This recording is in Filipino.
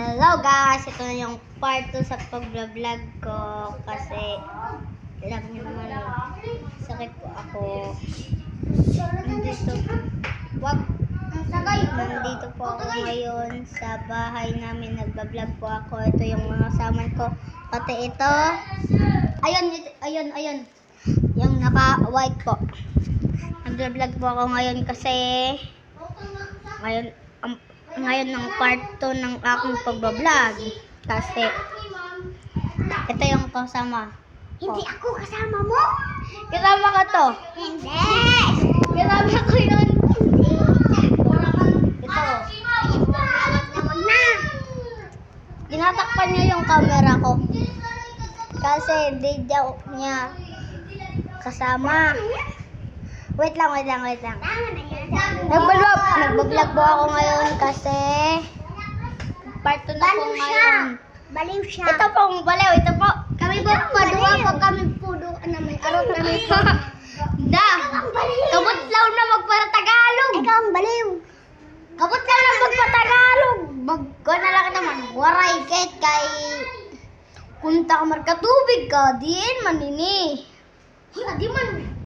Hello guys! Ito na yung part 2 sa pag-vlog ko kasi alam niyo naman sakit po ako. Nandito po ako ngayon sa bahay namin. Nagbablog po ako. Ito yung mga saman ko. Pati ito. Ayun. Yung naka-white po. Nagbablog po ako ngayon kasi ngayon ng part 2 ng aking pagbablog kasi ito yung kasama ko. Hindi ako kasama mo? Kasama ka to. Hindi. Kasama ko yun. Ito. Huwag na. Tinatakpan niya yung camera ko kasi hindi daw niya kasama. Wait lang. Tama na yan. Nagbablog po ako ngayon kasi part 2 na po Baliw siya. ngayon. Baliw siya. Ito pong baliw, ito po. Kami po, madua po kami pudo namin. Arot namin po. Da, Ang baliw. kabot lang na magpara-Tagalog. Ikaw ang baliw. Kabot lang na magpa-Tagalog. Bagko na lang naman. Waray kahit kay kunta ka markatubig ka, diin manini. Di man.